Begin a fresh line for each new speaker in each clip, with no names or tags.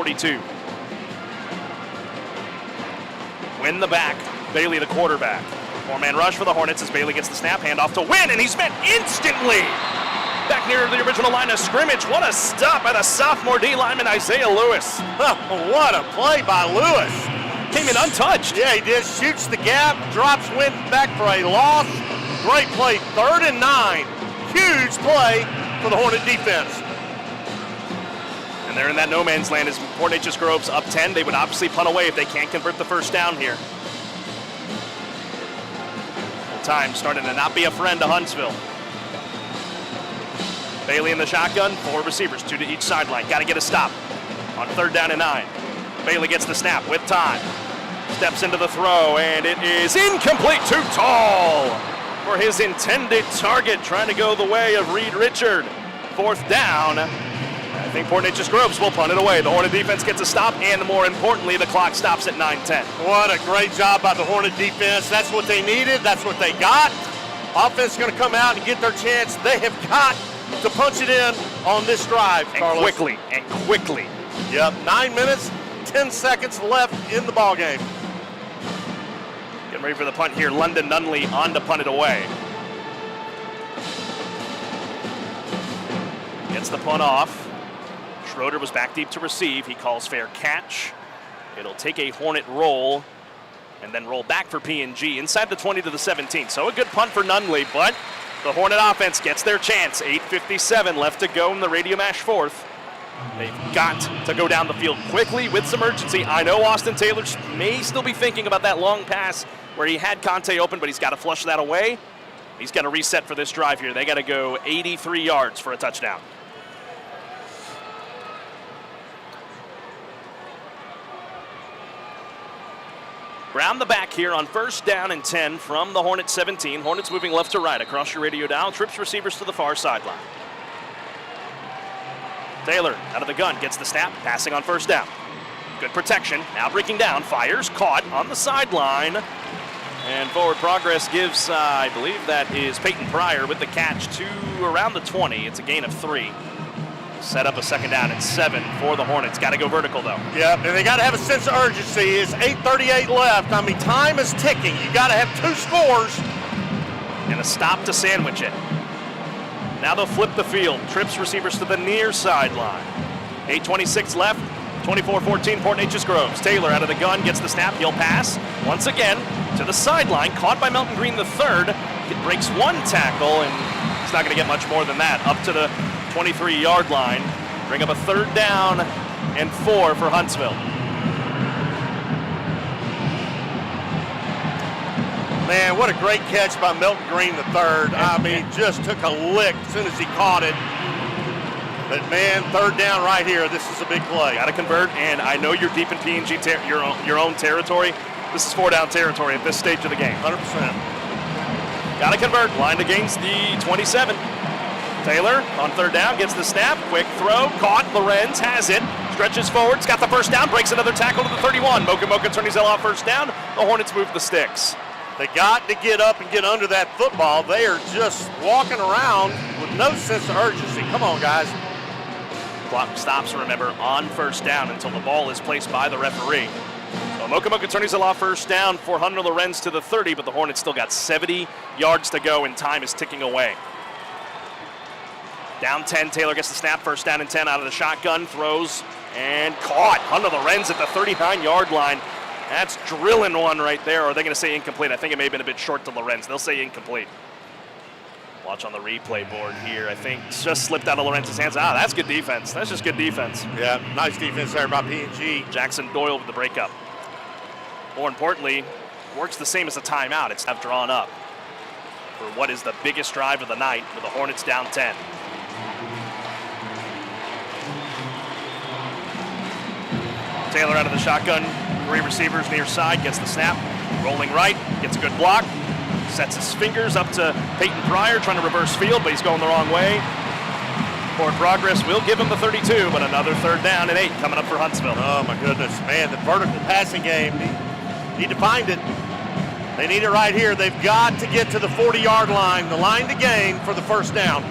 42. Win the back, Bailey the quarterback. Four-man rush for the Hornets as Bailey gets the snap, handoff to Win, and he's met instantly. Back near the original line of scrimmage. What a stop by the sophomore D lineman Isaiah Lewis.
What a play by Lewis.
Came in untouched.
Yeah, he did. Shoots the gap, drops Win back for a loss. Great play, 3rd and 9. Huge play for the Hornet defense.
And they're in that no man's land as Port Neches-Groves up 10. They would obviously punt away if they can't convert the first down here. Time starting to not be a friend to Huntsville. Bailey in the shotgun, 4 receivers, 2 to each sideline. Got to get a stop on 3rd down and 9. Bailey gets the snap with time. Steps into the throw, and it is incomplete. Too tall for his intended target. Trying to go the way of Reed Richard. 4th down. I think Port Neches-Groves will punt it away. The Hornet defense gets a stop, and more importantly, the clock stops at 9:10.
What a great job by the Hornet defense. That's what they needed. That's what they got. Offense is going to come out and get their chance. They have got to punch it in on this drive, Carlos.
And quickly.
Yep, 9 minutes, 10 seconds left in the ball game.
Getting ready for the punt here. London Nunley on to punt it away. Gets the punt off. Schroeder was back deep to receive. He calls fair catch. It'll take a Hornet roll and then roll back for PNG inside the 20 to the 17. So a good punt for Nunley, but the Hornet offense gets their chance. 8:57 left to go in the Radio Mash 4th. They've got to go down the field quickly with some urgency. I know Austin Taylor may still be thinking about that long pass where he had Conte open, but he's got to flush that away. He's got to reset for this drive here. They got to go 83 yards for a touchdown. Round the back here on 1st down and 10 from the Hornet 17. Hornets moving left to right across your radio dial. Trips receivers to the far sideline. Taylor out of the gun, gets the snap, passing on 1st down. Good protection, now breaking down, fires, caught on the sideline. And forward progress gives, I believe that is Peyton Pryor with the catch to around the 20. It's a gain of 3. Set up a 2nd down and 7 for the Hornets. Got to go vertical, though.
Yep, and they got to have a sense of urgency. It's 8:38 left. I mean, time is ticking. You got to have 2 scores.
And a stop to sandwich it. Now they'll flip the field. Trips receivers to the near sideline. 8:26 left. 24-14, Port Neches-Groves. Taylor out of the gun, gets the snap. He'll pass once again to the sideline. Caught by Melton Green III. It breaks 1 tackle, and he's not going to get much more than that. Up to the 23-yard line. Bring up a 3rd down and 4 for Huntsville.
Man, what a great catch by Melton Green III. I mean, just took a lick as soon as he caught it. But man, 3rd down right here. This is a big play.
Got to convert, and I know you're deep in PNG, your own territory. This is 4-down territory at this stage of the game.
100%.
Got to convert. Lined against the 27. Taylor on 3rd down, gets the snap, quick throw, caught, Lorenz has it, stretches forward, has got the 1st down, breaks another tackle to the 31. Mocha turning off 1st down, the Hornets move the sticks.
They got to get up and get under that football. They are just walking around with no sense of urgency. Come on, guys.
Clock stops, remember, on 1st down until the ball is placed by the referee. So Mocha turning off 1st down for Hunter Lorenz to the 30, but the Hornets still got 70 yards to go and time is ticking away. Down 10, Taylor gets the snap, 1st down and 10 out of the shotgun, throws and caught. Hunter Lorenz at the 39-yard line. That's drilling one right there. Or are they going to say incomplete? I think it may have been a bit short to Lorenz. They'll say incomplete. Watch on the replay board here. I think it's just slipped out of Lorenz's hands. Ah, that's good defense. That's just good defense.
Yeah, nice defense there by PNG.
Jackson Doyle with the breakup. More importantly, works the same as a timeout. It's not drawn up for what is the biggest drive of the night with the Hornets down 10. Taylor out of the shotgun, 3 receivers near side, gets the snap, rolling right, gets a good block, sets his fingers up to Peyton Pryor, trying to reverse field, but he's going the wrong way. Forward progress will give him the 32, but another 3rd down and 8 coming up for Huntsville.
Oh my goodness, man, the vertical passing game, need to find it. They need it right here. They've got to get to the 40-yard line, the line to gain for the 1st down.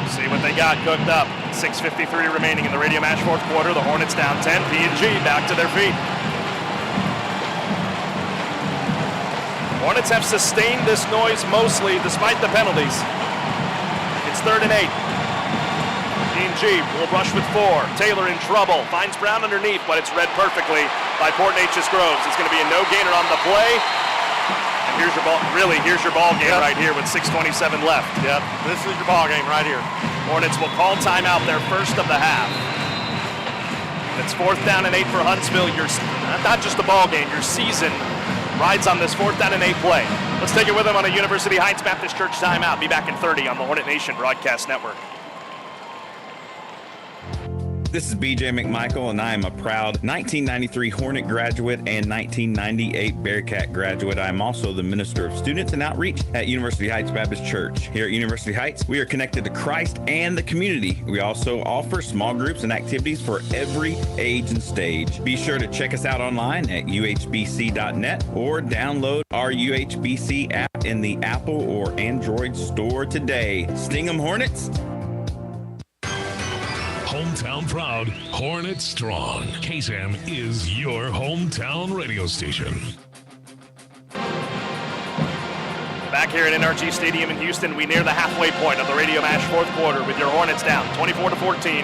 See what they got cooked up. 6:53 remaining in the Radio Mash fourth quarter. The Hornets down 10. PNG back to their feet. Hornets have sustained this noise mostly despite the penalties. It's 3rd and 8. PNG will rush with 4. Taylor in trouble. Finds Brown underneath, but it's read perfectly by Neches-Groves. It's going to be a no-gainer on the play. And here's your ball. Really, here's your ball game right here with 6:27 left.
Yep, this is your ball game right here.
Hornets will call timeout their first of the half. It's 4th down and 8 for Huntsville. Not just the ball game, your season rides on this 4th down and 8 play. Let's take it with them on a University Heights Baptist Church timeout. Be back in 30 on the Hornet Nation Broadcast Network.
This is BJ McMichael, and I am a proud 1993 Hornet graduate and 1998 Bearcat graduate. I am also the Minister of Students and Outreach at University Heights Baptist Church. Here at University Heights, we are connected to Christ and the community. We also offer small groups and activities for every age and stage. Be sure to check us out online at uhbc.net or download our UHBC app in the Apple or Android store today. Sting 'em, Hornets!
Hometown proud, Hornet strong. KSAM is your hometown radio station.
Back here at NRG Stadium in Houston, we near the halfway point of the Radio Mash fourth quarter with your Hornets down 24-14.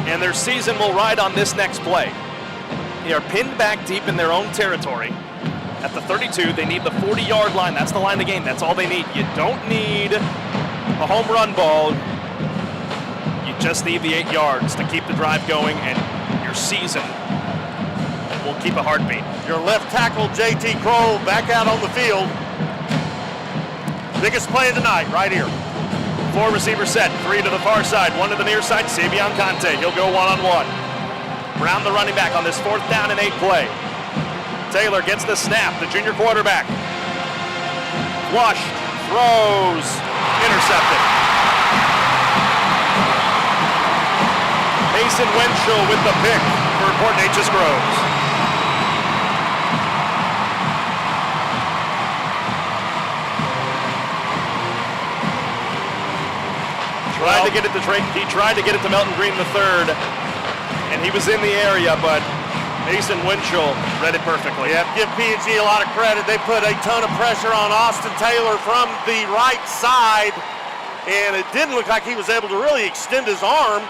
And their season will ride on this next play. They are pinned back deep in their own territory. At the 32, they need the 40-yard line. That's the line of the game. That's all they need. You don't need a home run ball. You just need the 8 yards to keep the drive going, and your season will keep a heartbeat.
Your left tackle, JT Kroll, back out on the field. Biggest play of the night right here.
4 receiver set, 3 to the far side, 1 to the near side. Savion Conte, he'll go one-on-one. Brown the running back on this 4th down and 8 play. Taylor gets the snap, the junior quarterback. Flushed, throws, intercepted. Mason Winchell with the pick for Neches-Groves. He tried to get it to Melton Green III, and he was in the area, but Mason Winchell read it perfectly.
Yeah, give PNG a lot of credit. They put a ton of pressure on Austin Taylor from the right side, and it didn't look like he was able to really extend his arm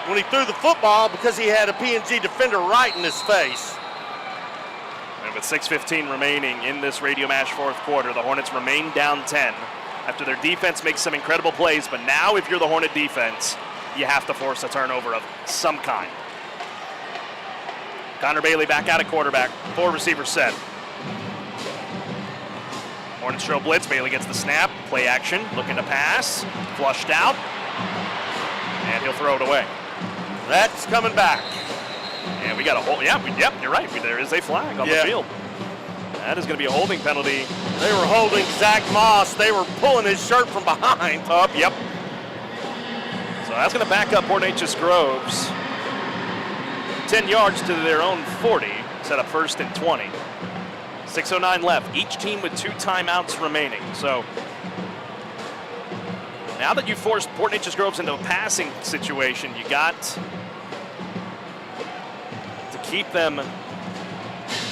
when he threw the football because he had a PNG defender right in his face.
And with 6:15 remaining in this Radio Mash fourth quarter, the Hornets remain down 10 after their defense makes some incredible plays. But now if you're the Hornet defense, you have to force a turnover of some kind. Connor Bailey back out at quarterback, 4 receiver set. Hornets show blitz, Bailey gets the snap, play action, looking to pass, flushed out, and he'll throw it away.
That's coming back.
And we got a hold. Yep, you're right. There is a flag on the field. That is going to be a holding penalty.
They were holding Zach Moss. They were pulling his shirt from behind.
Yep. So that's going to back up Neches-Groves 10 yards to their own 40. Set up 1st and 20. 6:09 left. Each team with 2 timeouts remaining. So now that you forced Neches-Groves into a passing situation, you got to keep them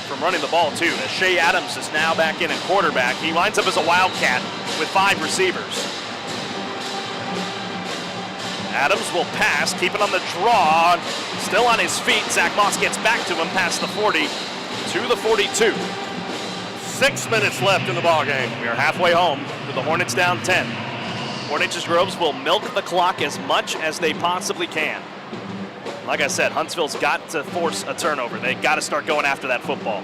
from running the ball too. As Shea Adams is now back in at quarterback. He lines up as a wildcat with 5 receivers. Adams will pass, keep it on the draw, still on his feet. Zach Moss gets back to him past the 40 to the 42.
6 minutes left in the ball game.
We are halfway home with the Hornets down 10. Neches-Groves will milk the clock as much as they possibly can. Like I said, Huntsville's got to force a turnover. They got to start going after that football.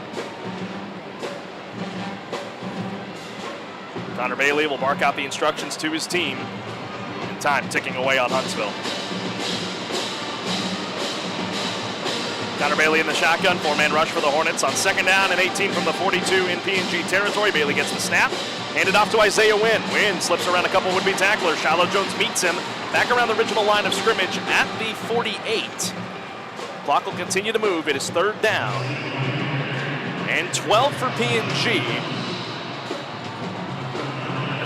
Connor Bailey will bark out the instructions to his team. And time ticking away on Huntsville. Connor Bailey in the shotgun, 4-man rush for the Hornets on 2nd down and 18 from the 42 in PNG territory. Bailey gets the snap, handed off to Isaiah Wynn. Wynn slips around a couple would-be tacklers. Shiloh Jones meets him back around the original line of scrimmage at the 48. Clock will continue to move. It is 3rd down and 12 for PNG.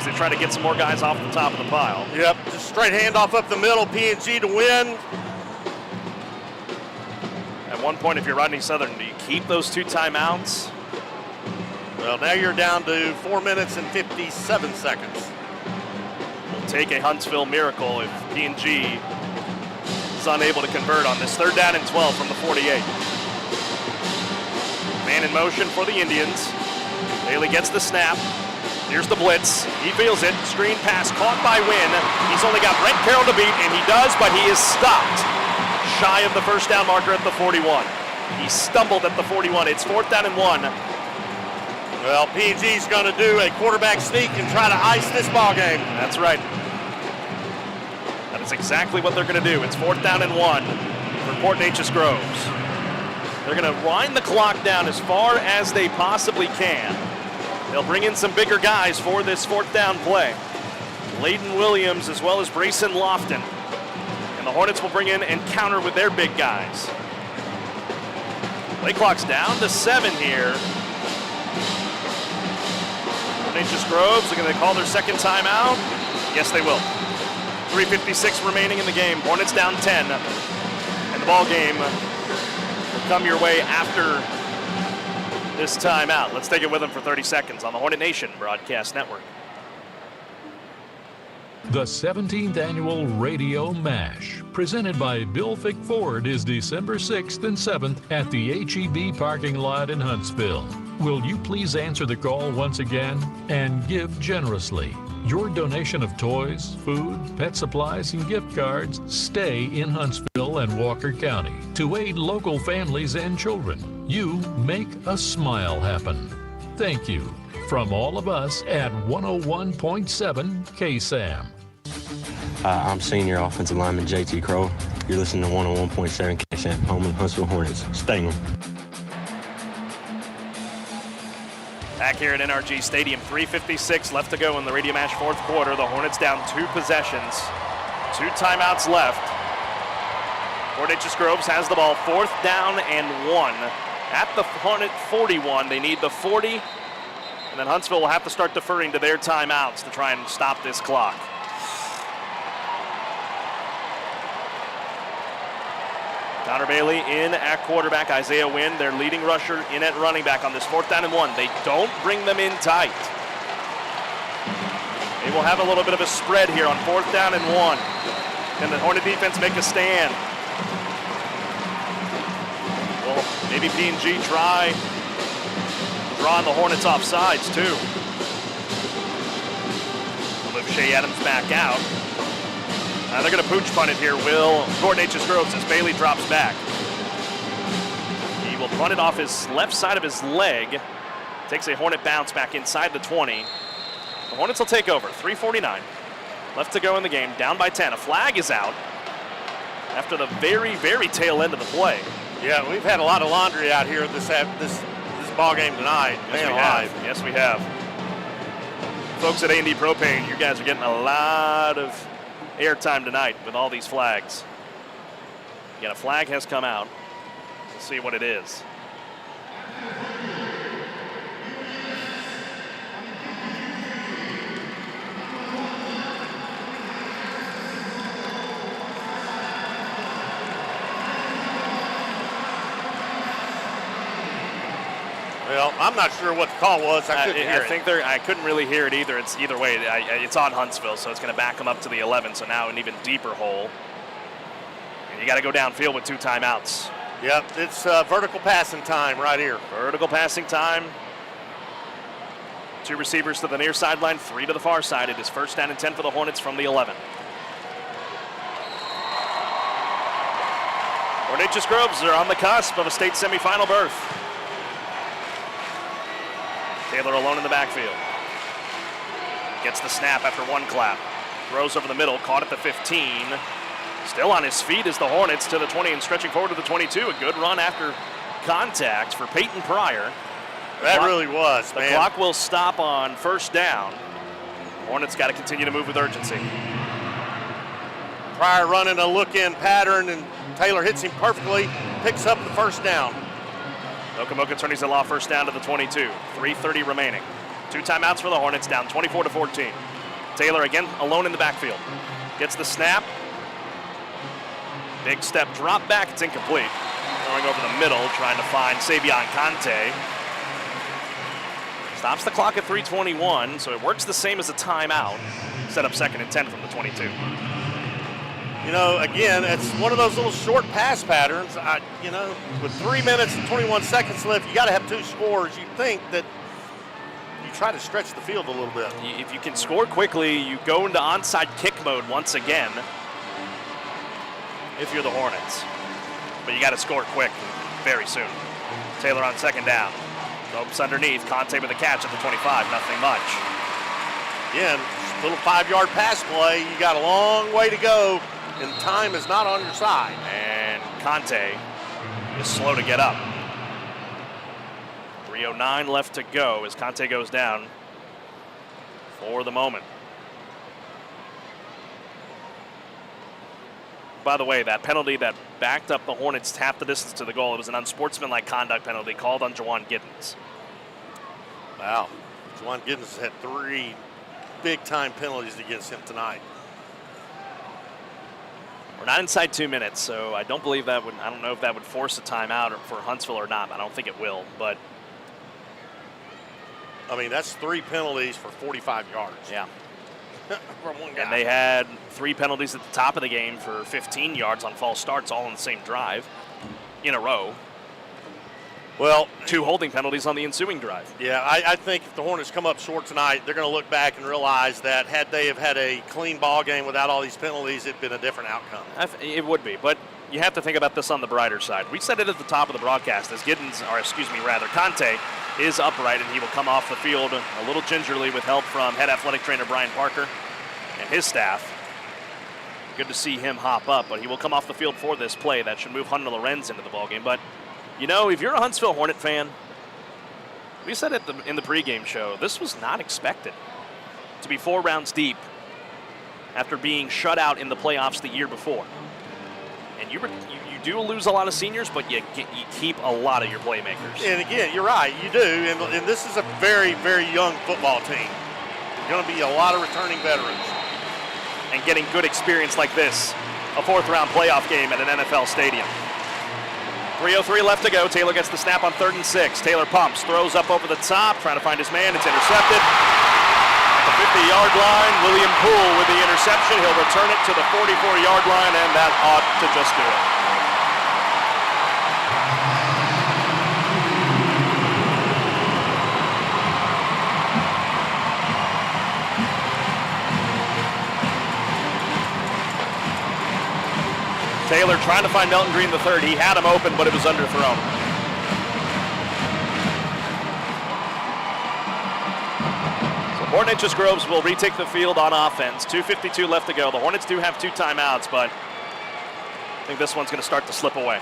as they try to get some more guys off the top of the pile.
Yep, just straight handoff up the middle, PNG to win.
At one point, if you're Rodney Southern, do you keep those 2 timeouts?
Well, now you're down to 4 minutes and 57 seconds.
We'll take a Huntsville miracle if PNG is unable to convert on this 3rd down and 12 from the 48. Man in motion for the Indians. Bailey gets the snap. Here's the blitz. He feels it. Screen pass caught by Wynn. He's only got Brent Carroll to beat, and he does, but he is stopped shy of the first down marker at the 41. He stumbled at the 41. It's 4th down and 1.
Well, PNG's going to do a quarterback sneak and try to ice this ball game.
That's right. That is exactly what they're going to do. It's 4th down and 1 for Port Neches-Groves. They're going to wind the clock down as far as they possibly can. They'll bring in some bigger guys for this 4th down play. Layden Williams as well as Brayson Lofton. And the Hornets will bring in and counter with their big guys. Play clock's down to 7 here. Neches-Groves are going to call their second timeout. Yes, they will. 3:56 remaining in the game. Hornets down 10. And the ball game will come your way after this timeout. Let's take it with them for 30 seconds on the Hornet Nation Broadcast Network.
The 17th Annual Radio MASH, presented by Bill Fick Ford, is December 6th and 7th at the HEB parking lot in Huntsville. Will you please answer the call once again and give generously? Your donation of toys, food, pet supplies, and gift cards stay in Huntsville and Walker County to aid local families and children. You make a smile happen. Thank you from all of us at 101.7 KSAM.
I'm senior offensive lineman JT Crow. You're listening to 101.7 KSAM, home of the Huntsville Hornets. Sting 'em.
Back here at NRG Stadium, 3:56 left to go in the Radio Mash 4th quarter. The Hornets down 2 possessions, 2 timeouts left. Port Neches-Groves has the ball, 4th down and 1. At the Hornet 41, they need the 40, and then Huntsville will have to start deferring to their timeouts to try and stop this clock. Connor Bailey in at quarterback. Isaiah Wynn, their leading rusher, in at running back on this 4th down and 1. They don't bring them in tight. They will have a little bit of a spread here on 4th down and 1. Can the Hornet defense make a stand? Well, maybe PNG try drawing the Hornets off sides too. They'll move Shea Adams back out. They're going to pooch punt it here, will Port Neches-Groves, as Bailey drops back. He will punt it off his left side of his leg. Takes a Hornet bounce back inside the 20. The Hornets will take over. 3:49 left to go in the game, down by 10. A flag is out after the very, very tail end of the play.
Yeah, we've had a lot of laundry out here this ball game tonight.
Yes, we have. Folks at A&D Propane, you guys are getting a lot of airtime tonight with all these flags. Again, a flag has come out. We'll see what it is.
Well, I'm not sure what the call was. I
couldn't really hear it either. It's either way. It's on Huntsville, so it's going to back them up to the 11. So now an even deeper hole. And you got to go downfield with 2 timeouts.
Yep, it's vertical passing time right here.
Vertical passing time. 2 receivers to the near sideline, 3 to the far side. It is 1st down and 10 for the Hornets from the 11. Neches-Groves are on the cusp of a state semifinal berth. Taylor alone in the backfield. Gets the snap after 1 clap. Throws over the middle, caught at the 15. Still on his feet is the Hornets to the 20 and stretching forward to the 22. A good run after contact for Peyton Pryor.
That really was,
man. The clock will stop on 1st down. Hornets got to continue to move with urgency.
Pryor running a look-in pattern, and Taylor hits him perfectly, picks up the 1st down.
Okamoka attorneys the law 1st down to the 22. 3:30 remaining. 2 timeouts for the Hornets, down 24-14. Taylor again alone in the backfield. Gets the snap. Big step drop back. It's incomplete. Throwing over the middle, trying to find Savion Conte. Stops the clock at 3:21, so it works the same as a timeout. Set up 2nd and 10 from the 22.
You know, again, it's one of those little short pass patterns. With 3 minutes and 21 seconds left, you got to have 2 scores. You think that you try to stretch the field a little bit.
If you can score quickly, you go into onside kick mode once again if you're the Hornets. But you got to score quick very soon. Taylor on 2nd down. Ropes underneath. Conte with a catch at the 25. Nothing much.
Again, little 5-yard pass play. You got a long way to go, and time is not on your side.
And Conte is slow to get up. 3:09 left to go as Conte goes down for the moment. By the way, that penalty that backed up the Hornets half the distance to the goal, it was an unsportsmanlike conduct penalty called on Juwan Giddens.
Wow. Juwan Giddens has had 3 big-time penalties against him tonight.
We're not inside 2 minutes, so I don't believe that would, I don't know if that would force a timeout for Huntsville or not. I don't think it will, but.
I mean, that's 3 penalties for 45 yards.
Yeah.
From one guy.
And they had 3 penalties at the top of the game for 15 yards on false starts, all on the same drive in a row.
Well,
2 holding penalties on the ensuing drive.
Yeah, I think if the Hornets come up short tonight, they're going to look back and realize that had they have had a clean ball game without all these penalties, it'd been a different outcome.
It would be, but you have to think about this on the brighter side. We said it at the top of the broadcast as Conte is upright, and he will come off the field a little gingerly with help from head athletic trainer Brian Parker and his staff. Good to see him hop up, but he will come off the field for this play. That should move Hunter Lorenz into the ballgame. But, you know, if you're a Huntsville Hornet fan, we said it in the pregame show, this was not expected to be 4 rounds deep after being shut out in the playoffs the year before. And you do lose a lot of seniors, but you keep a lot of your playmakers.
And again, you're right, you do. And this is a very, very young football team. There's going to be a lot of returning veterans.
And getting good experience like this, a 4th-round playoff game at an NFL stadium. 3:03 left to go. Taylor gets the snap on 3rd and 6. Taylor pumps, throws up over the top, trying to find his man. It's intercepted. At the 50-yard line, William Poole with the interception. He'll return it to the 44-yard line, and that ought to just do it. Taylor trying to find Melton Green III. He had him open, but it was underthrown. So Neches-Groves will retake the field on offense. 2:52 left to go. The Hornets do have 2 timeouts, but I think this one's going to start to slip away.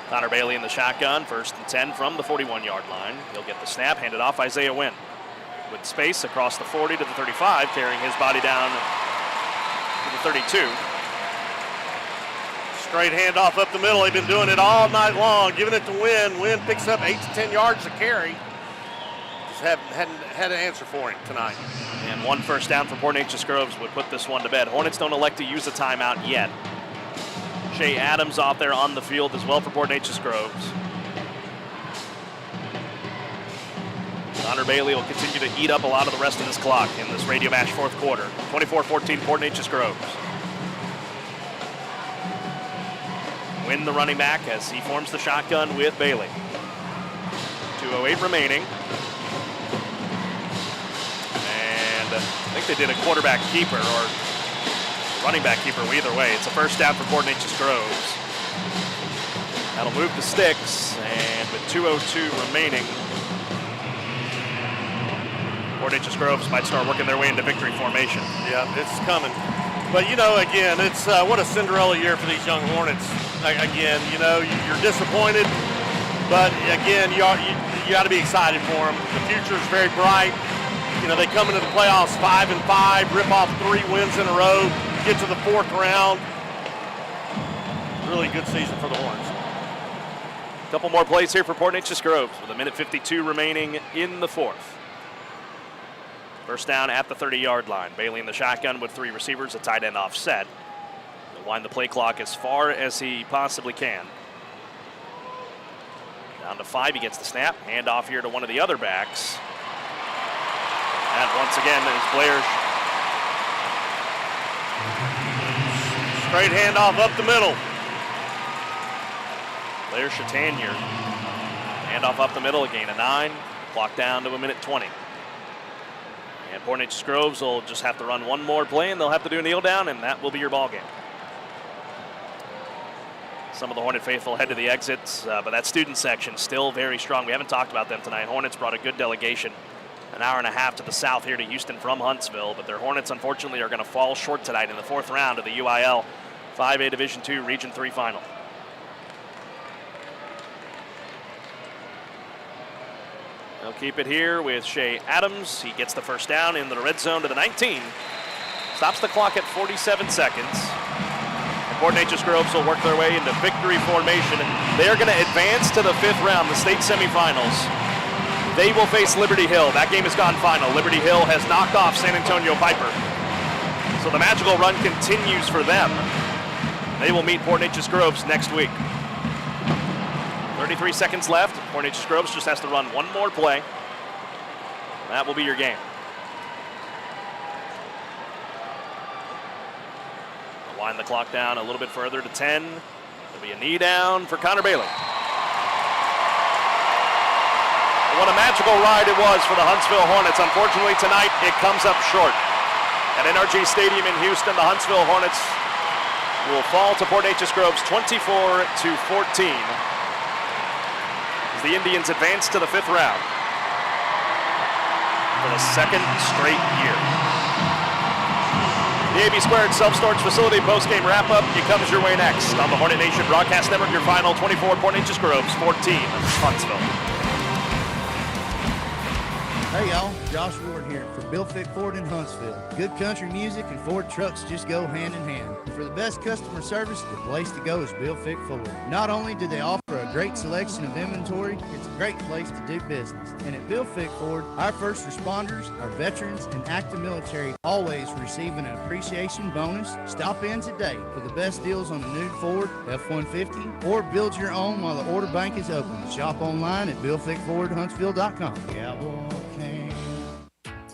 Connor Bailey in the shotgun, 1st and 10 from the 41-yard line. He'll get the snap, hand it off Isaiah Wynn. With space across the 40 to the 35, carrying his body down to the 32.
Straight handoff up the middle. They've been doing it all night long, giving it to Wynn. Wynn picks up 8 to 10 yards to carry. Just hadn't had an answer for him tonight.
And 1 first down for Neches-Groves would put this one to bed. Hornets don't elect to use a timeout yet. Shea Adams off there on the field as well for Neches-Groves. Connor Bailey will continue to eat up a lot of the rest of this clock in this Radio Mash 4th quarter. 24-14 Neches-Groves. Win the running back as he forms the shotgun with Bailey. 2:08 remaining. And I think they did a quarterback keeper or running back keeper. Either way, it's a first down for Neches-Groves. That'll move the sticks, and with 2:02 remaining, Neches-Groves might start working their way into victory formation.
Yeah, it's coming. But, you know, again, it's what a Cinderella year for these young Hornets. Again, you know, you're disappointed, but again, you got to be excited for them. The future is very bright. You know, they come into the playoffs 5-5, rip off 3 wins in a row, get to the 4th round. really good season for the Hornets.
A couple more plays here for Port Neches-Groves with 1:52 remaining in the fourth. First down at the 30-yard line. Bailey in the shotgun with 3 receivers, a tight end offset. He'll wind the play clock as far as he possibly can. Down to 5, he gets the snap. Hand off here to one of the other backs. And once again, is Blair.
Straight handoff up the middle.
Blair Chatanier. Handoff up the middle, a gain of 9. Clock down to 1:20. And Port Neches-Groves will just have to run one more play, and they'll have to do a kneel down, and that will be your ball game. Some of the Hornet faithful head to the exits, but that student section still very strong. We haven't talked about them tonight. Hornets brought a good delegation, an hour and a half to the south here to Houston from Huntsville, but their Hornets unfortunately are going to fall short tonight in the 4th round of the UIL 5A Division II Region 3 final. They'll keep it here with Shea Adams. He gets the first down into the red zone to the 19. Stops the clock at 47 seconds. And Port Neches-Groves will work their way into victory formation. And they're going to advance to the 5th round, the state semifinals. They will face Liberty Hill. That game has gone final. Liberty Hill has knocked off San Antonio Piper. So the magical run continues for them. They will meet Port Neches-Groves next week. 33 seconds left. Port Neches-Groves just has to run one more play. That will be your game. They'll wind the clock down a little bit further to 10. There'll be a knee down for Connor Bailey. What a magical ride it was for the Huntsville Hornets. Unfortunately tonight it comes up short. At NRG Stadium in Houston, the Huntsville Hornets will fall to Port Neches-Groves 24-14. The Indians advance to the 5th round for the 2nd straight year. The AB Squared Self-Storage Facility post-game wrap-up. It comes your way next on the Hornet Nation Broadcast Network. Your final 24 Port Neches-Groves, 14 Huntsville.
Hey y'all, Josh Ward here for Bill Fick Ford in Huntsville. Good country music and Ford trucks just go hand in hand. And for the best customer service, the place to go is Bill Fick Ford. Not only do they offer a great selection of inventory, it's a great place to do business. And at Bill Fick Ford, our first responders, our veterans, and active military always receive an appreciation bonus. Stop in today for the best deals on a new Ford F-150 or build your own while the order bank is open. Shop online at BillFickFordHuntsville.com.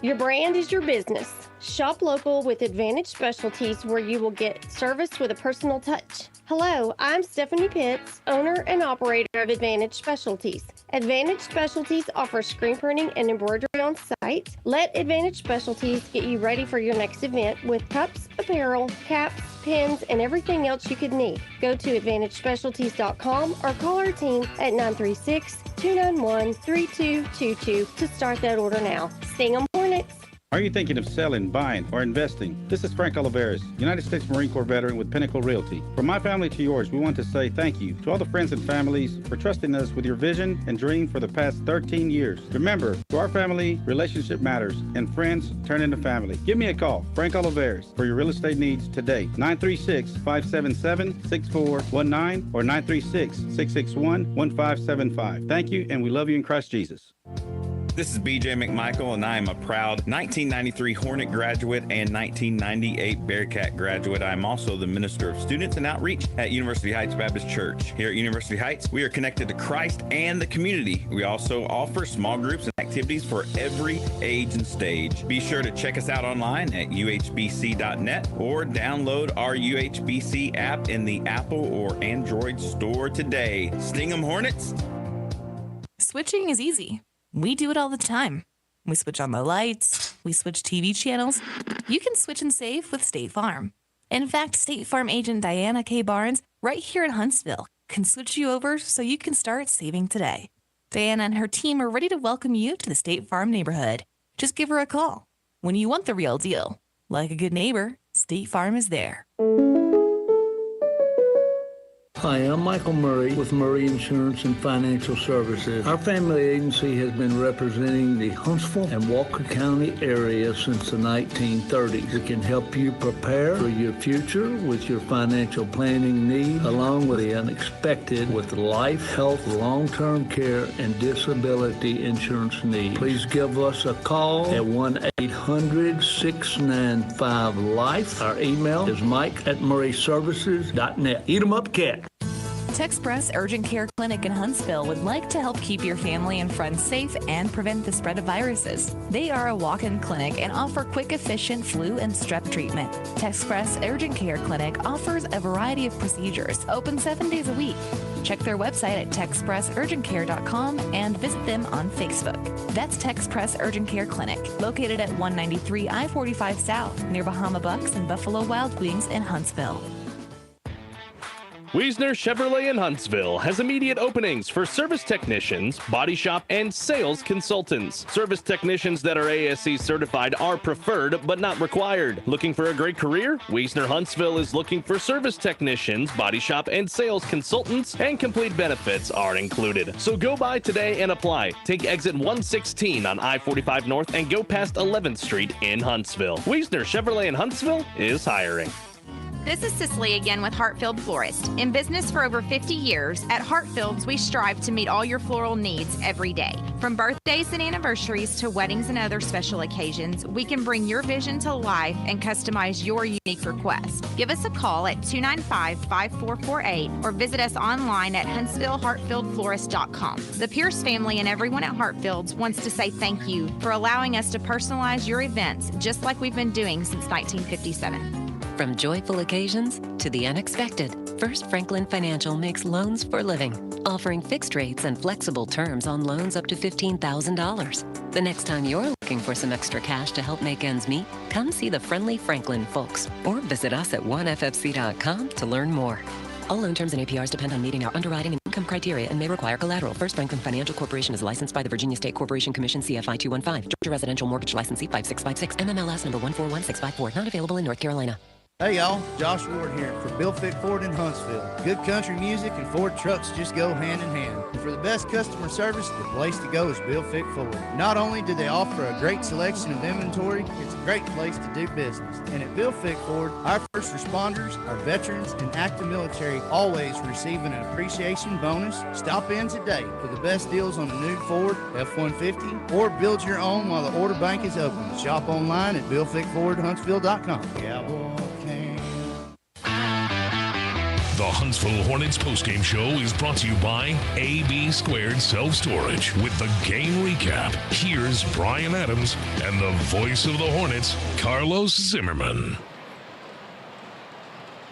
Your brand is your business. Shop local with Advantage Specialties, where you will get service with a personal touch. Hello, I'm Stephanie Pitts, owner and operator of Advantage Specialties. Advantage Specialties offers screen printing and embroidery on site. Let Advantage Specialties get you ready for your next event with cups, apparel, caps, pins, and everything else you could need. Go to AdvantageSpecialties.com or call our team at 936-291-3222 to start that order now. Sting 'em Hornets!
Are you thinking of selling, buying, or investing? This is Frank Oliveras, United States Marine Corps veteran with Pinnacle Realty. From my family to yours, we want to say thank you to all the friends and families for trusting us with your vision and dream for the past 13 years. Remember, to our family, relationship matters, and friends turn into family. Give me a call, Frank Oliveras, for your real estate needs today. 936-577-6419 or 936-661-1575. Thank you, and we love you in Christ Jesus.
This is BJ McMichael, and I am a proud 1993 Hornet graduate and 1998 Bearcat graduate. I'm also the Minister of Students and Outreach at University Heights Baptist Church. Here at University Heights, we are connected to Christ and the community. We also offer small groups and activities for every age and stage. Be sure to check us out online at uhbc.net or download our UHBC app in the Apple or Android store today. Sting 'em Hornets!
Switching is easy. We do it all the time. We switch on the lights. We switch TV channels. You can switch and save with State Farm. In fact, State Farm agent Diana K. Barnes, right here in Huntsville, can switch you over so you can start saving today. Diana and her team are ready to welcome you to the State Farm neighborhood. Just give her a call. When you want the real deal, like a good neighbor, State Farm is there.
Hi, I'm Michael Murray with Murray Insurance and Financial Services. Our family agency has been representing the Huntsville and Walker County area since the 1930s. We can help you prepare for your future with your financial planning needs, along with the unexpected with life, health, long-term care, and disability insurance needs. Please give us a call at 1-800-695-LIFE. Our email is mike@murrayservices.net. Eat 'em up, cat.
txhsfb Urgent Care Clinic in Huntsville would like to help keep your family and friends safe and prevent the spread of viruses. They are a walk-in clinic and offer quick, efficient flu and strep treatment. txhsfb Urgent Care Clinic offers a variety of procedures, open 7 days a week. Check their website at txhsfburgentcare.com and visit them on Facebook. That's txhsfb Urgent Care Clinic, located at 193 I-45 South, near Bahama Bucks and Buffalo Wild Wings in Huntsville.
Wiesner Chevrolet in Huntsville has immediate openings for service technicians, body shop, and sales consultants. Service technicians that are ASE certified are preferred but not required. Looking for a great career? Wiesner Huntsville is looking for service technicians, body shop, and sales consultants, and complete benefits are included. So go by today and apply. Take exit 116 on I-45 North and go past 11th Street in Huntsville. Wiesner Chevrolet in Huntsville is hiring.
This is Cicely again with Hartfield Florist. In business for over 50 years, at Hartfield's we strive to meet all your floral needs every day. From birthdays and anniversaries to weddings and other special occasions, we can bring your vision to life and customize your unique request. Give us a call at 295-5448 or visit us online at HuntsvilleHartfieldFlorist.com. The Pierce family and everyone at Hartfield's wants to say thank you for allowing us to personalize your events just like we've been doing since 1957.
From joyful occasions to the unexpected, First Franklin Financial makes loans for living, offering fixed rates and flexible terms on loans up to $15,000. The next time you're looking for some extra cash to help make ends meet, come see the friendly Franklin folks or visit us at oneffc.com to learn more. All loan terms and APRs depend on meeting our underwriting and income criteria and may require collateral. First Franklin Financial Corporation is licensed by the Virginia State Corporation Commission, CFI 215. Georgia Residential Mortgage Licensee 5656, MMLS number 141654. Not available in North Carolina.
Hey y'all, Josh Ward here for Bill Fick Ford in Huntsville. Good country music and Ford trucks just go hand in hand. And for the best customer service, the place to go is Bill Fick Ford. Not only do they offer a great selection of inventory, it's a great place to do business. And at Bill Fick Ford, our first responders, our veterans, and active military always receive an appreciation bonus. Stop in today for the best deals on a new Ford F-150 or build your own while the order bank is open. Shop online at BillFickFordHuntsville.com. Cowboy.
The Huntsville Hornets postgame show is brought to you by AB Squared Self-Storage. With the game recap, here's Brian Adams and the voice of the Hornets, Carlos Zimmermann.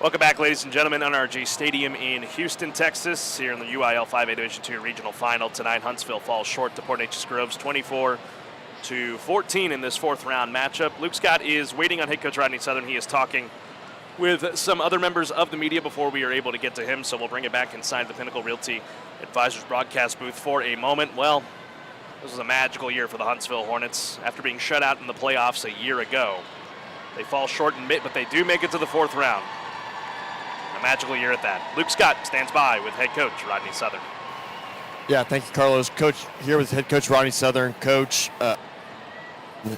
Welcome back, ladies and gentlemen, NRG Stadium in Houston, Texas. Here in the UIL 5A Division II Regional Final tonight, Huntsville falls short to Port Neches-Groves 24-14 in this fourth round matchup. Luke Scott is waiting on head coach Rodney Southern. He is talking with some other members of the media before we are able to get to him, so we'll bring it back inside the Pinnacle Realty Advisors broadcast booth for a moment. Well, this was a magical year for the Huntsville Hornets. After being shut out in the playoffs a year ago, they fall short in mid, but they do make it to the fourth round. A magical year at that. Luke Scott stands by with head coach Rodney Southern.
Yeah, thank you, Carlos. Coach here with head coach Rodney Southern. Coach,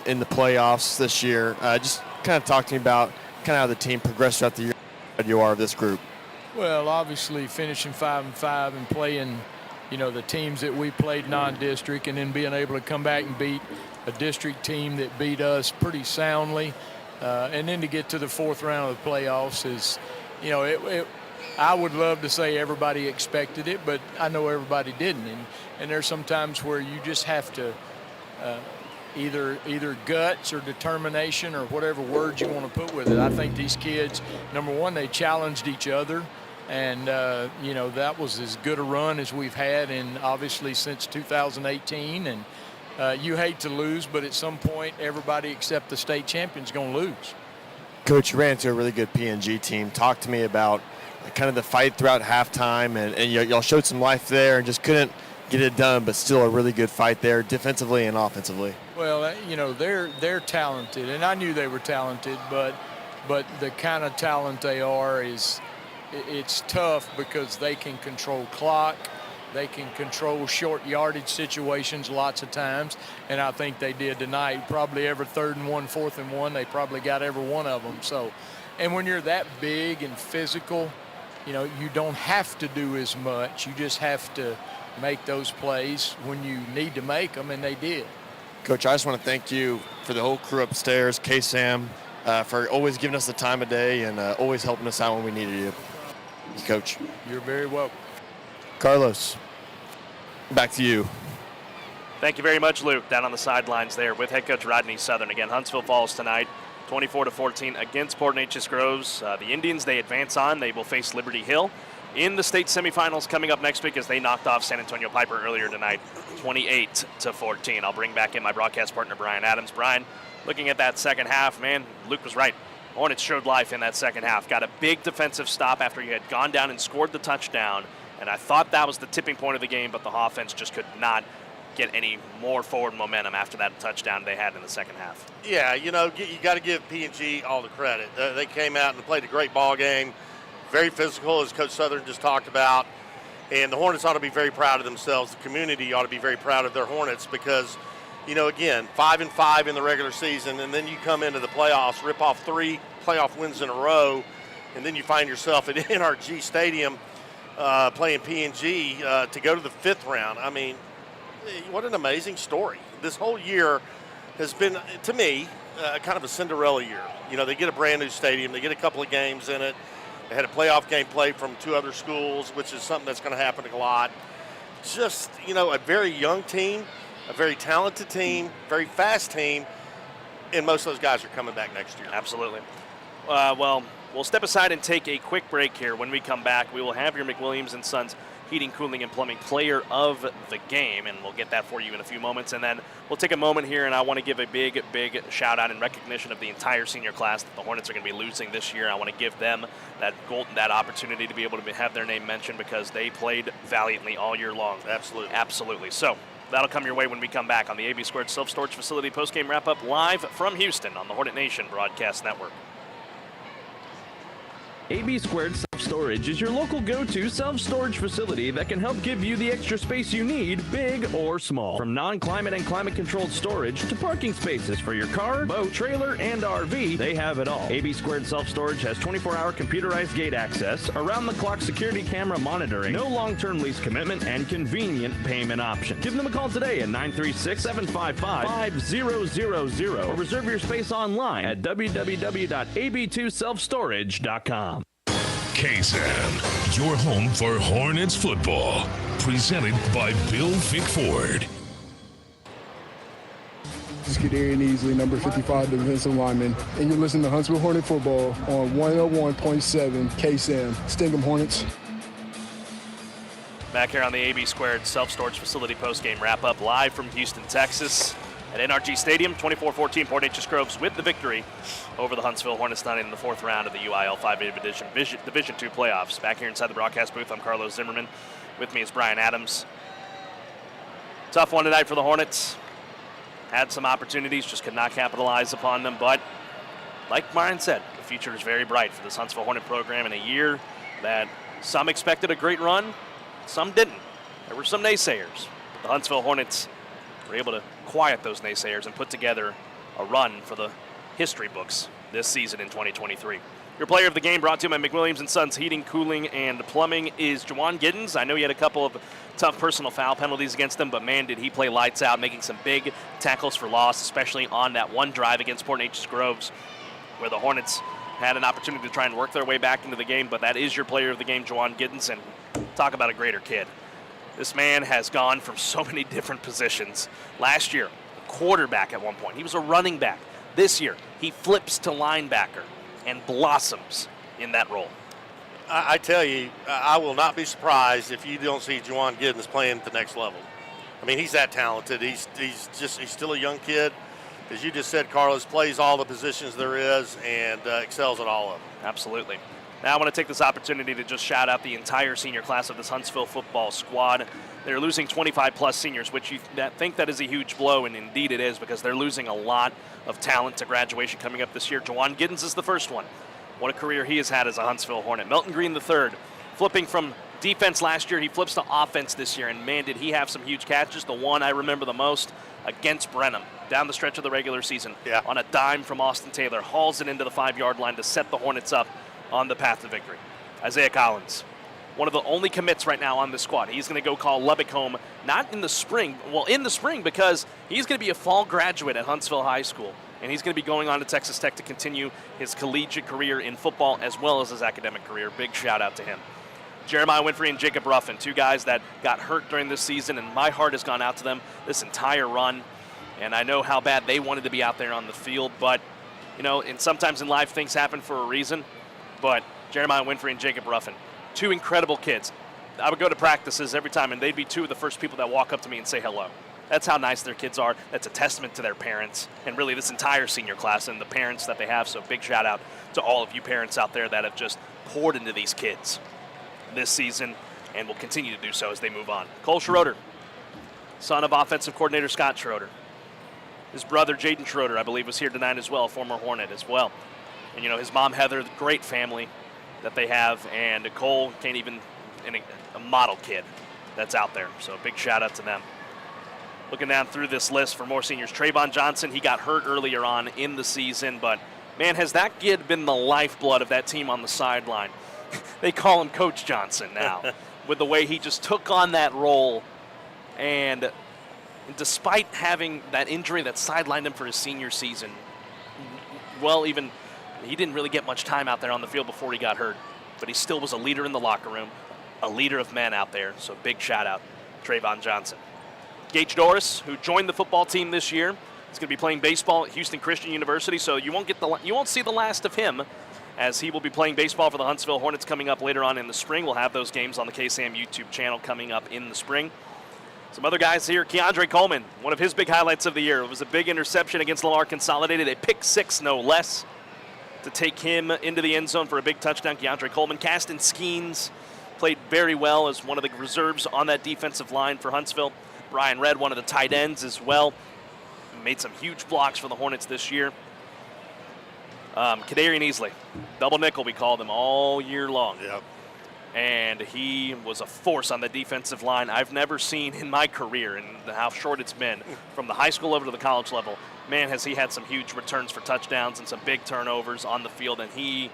in the playoffs this year, just kind of talk to me about kind of how the team progressed throughout the year. You are of this group.
Well, obviously finishing 5-5 and playing, the teams that we played non-district, and then being able to come back and beat a district team that beat us pretty soundly, and then to get to the fourth round of the playoffs is, I would love to say everybody expected it, but I know everybody didn't, and there's some times where you just have to. Either guts or determination or whatever words you want to put with it. I think these kids, number one, they challenged each other, and that was as good a run as we've had, and obviously since 2018. And you hate to lose, but at some point, everybody except the state champion's going to lose.
Coach, you ran into a really good PNG team. Talk to me about kind of the fight throughout halftime, and y'all showed some life there and just couldn't get it done, but still a really good fight there defensively and offensively.
Well, they're talented, and I knew they were talented, but the kind of talent they are is it's tough because they can control clock. They can control short yardage situations lots of times, and I think they did tonight. Probably every 3rd and 1, 4th and 1, they probably got every one of them. So, and when you're that big and physical, you know, you don't have to do as much. You just have to make those plays when you need to make them, and they did.
Coach, I just want to thank you for the whole crew upstairs, KSAM, for always giving us the time of day and always helping us out when we needed you. Coach.
You're very welcome.
Carlos, back to you.
Thank you very much, Luke. Down on the sidelines there with head coach Rodney Southern. Again, Huntsville falls tonight, 24-14 against Port Neches-Groves. The Indians, they advance on. They will face Liberty Hill in the state semifinals coming up next week as they knocked off San Antonio Piper earlier tonight, 28-14. I'll bring back in my broadcast partner, Brian Adams. Brian, looking at that second half, man, Luke was right. Hornets showed life in that second half. Got a big defensive stop after you had gone down and scored the touchdown. And I thought that was the tipping point of the game, but the offense just could not get any more forward momentum after that touchdown they had in the second half.
Yeah, you know, you got to give PNG all the credit. They came out and played a great ball game, very physical, as Coach Southern just talked about. And the Hornets ought to be very proud of themselves. The community ought to be very proud of their Hornets because, you know, again, 5-5 in the regular season, and then you come into the playoffs, rip off 3 playoff wins in a row, and then you find yourself at NRG Stadium playing PNG to go to the 5th round. I mean, what an amazing story. This whole year has been, to me, kind of a Cinderella year. You know, they get a brand new stadium. They get a couple of games in it. They had a playoff game played from 2 other schools, which is something that's going to happen a lot. Just, you know, a very young team, a very talented team, very fast team, and most of those guys are coming back next year.
Absolutely. Well, we'll step aside and take a quick break here. When we come back, we will have your McWilliams & Sons Heating, Cooling, and Plumbing Player of the Game, and we'll get that for you in a few moments. And then we'll take a moment here, and I want to give a big shout-out in recognition of the entire senior class that the Hornets are going to be losing this year. I want to give them that opportunity to be able to have their name mentioned because they played valiantly all year long. Absolutely. So that'll come your way when we come back on the AB Squared Self-Storage Facility postgame wrap-up live from Houston on the Hornet Nation Broadcast Network.
AB Squared Self-Storage is your local go-to self-storage facility that can help give you the extra space you need, big or small. From non-climate and climate-controlled storage to parking spaces for your car, boat, trailer, and RV, they have it all. AB Squared Self-Storage has 24-hour computerized gate access, around-the-clock security camera monitoring, no long-term lease commitment, and convenient payment options. Give them a call today at 936-755-5000 or reserve your space online at www.ab2selfstorage.com.
KSAM, your home for Hornets football. Presented by Bill Fick Ford.
This is Kadarian Easley, number 55, defensive lineman, and you're listening to Huntsville Hornet football on 101.7 KSAM. Sting 'em, Hornets.
Back here on the AB Squared Self-Storage Facility postgame wrap-up live from Houston, Texas at NRG Stadium. 24-14 Port Neches-Groves with the victory over the Huntsville Hornets tonight in the 4th round of the UIL 5A Division II playoffs. Back here inside the broadcast booth, I'm Carlos Zimmermann. With me is Brian Adams. Tough one tonight for the Hornets. Had some opportunities, just could not capitalize upon them. But like Brian said, the future is very bright for this Huntsville Hornet program in a year that some expected a great run, some didn't. There were some naysayers. But the Huntsville Hornets were able to quiet those naysayers and put together a run for the history books this season in 2023. Your player of the game brought to you by McWilliams & Sons Heating, Cooling, and Plumbing is Juwan Giddens. I know he had a couple of tough personal foul penalties against him, but man, did he play lights out, making some big tackles for loss, especially on that one drive against Port Neches-Groves, where the Hornets had an opportunity to try and work their way back into the game. But that is your player of the game, Juwan Giddens, and talk about a greater kid. This man has gone from so many different positions. Last year, quarterback at one point. He was a running back. This year, he flips to linebacker and blossoms in that role.
I tell you, I will not be surprised if you don't see Juwan Giddens playing at the next level. I mean, he's that talented. He's still a young kid. As you just said, Carlos, plays all the positions there is and excels at all of them.
Absolutely. Now I want to take this opportunity to just shout out the entire senior class of this Huntsville football squad. They're losing 25-plus seniors, which you think that is a huge blow, and indeed it is, because they're losing a lot of talent to graduation coming up this year. Juwan Giddens is the first one. What a career he has had as a Huntsville Hornet. Melton Green III, flipping from defense last year, he flips to offense this year, and man, did he have some huge catches. The one I remember the most against Brenham down the stretch of the regular season on a dime from Austin Taylor, hauls it into the 5-yard line to set the Hornets up on the path to victory. Isaiah Collins, one of the only commits right now on this squad. He's going to go call Lubbock home, not in the spring, well, in the spring because he's going to be a fall graduate at Huntsville High School, and he's going to be going on to Texas Tech to continue his collegiate career in football as well as his academic career. Big shout out to him. Jeremiah Winfrey and Jacob Ruffin, two guys that got hurt during this season, and my heart has gone out to them this entire run. And I know how bad they wanted to be out there on the field, but, you know, and sometimes in life things happen for a reason. But Jeremiah Winfrey and Jacob Ruffin, two incredible kids. I would go to practices every time, and they'd be two of the first people that walk up to me and say hello. That's how nice their kids are. That's a testament to their parents and really this entire senior class and the parents that they have. So big shout out to all of you parents out there that have just poured into these kids this season and will continue to do so as they move on. Cole Schroeder, son of offensive coordinator Scott Schroeder. His brother Jaden Schroeder, I believe, was here tonight as well, former Hornet as well. And, you know, his mom Heather, the great family that they have, and Cole can't even, a model kid that's out there. So big shout out to them. Looking down through this list for more seniors, Trayvon Johnson, he got hurt earlier on in the season, but man, has that kid been the lifeblood of that team on the sideline. They call him Coach Johnson now with the way he just took on that role. And despite having that injury that sidelined him for his senior season, well, even he didn't really get much time out there on the field before he got hurt, but he still was a leader in the locker room, a leader of men out there. So big shout out, Trayvon Johnson. Gage Doris, who joined the football team this year, is going to be playing baseball at Houston Christian University, so you won't see the last of him, as he will be playing baseball for the Huntsville Hornets coming up later on in the spring. We'll have those games on the KSAM YouTube channel coming up in the spring. Some other guys here, Keandre Coleman, one of his big highlights of the year. It was a big interception against Lamar Consolidated, a pick six no less, to take him into the end zone for a big touchdown. Keandre Coleman. Caston Skeens played very well as one of the reserves on that defensive line for Huntsville. Brian Redd, one of the tight ends as well, made some huge blocks for the Hornets this year. Kadarian Easley, double nickel we called him all year long.
Yep.
And he was a force on the defensive line I've never seen in my career and how short it's been from the high school over to the college level. Man, has he had some huge returns for touchdowns and some big turnovers on the field, and he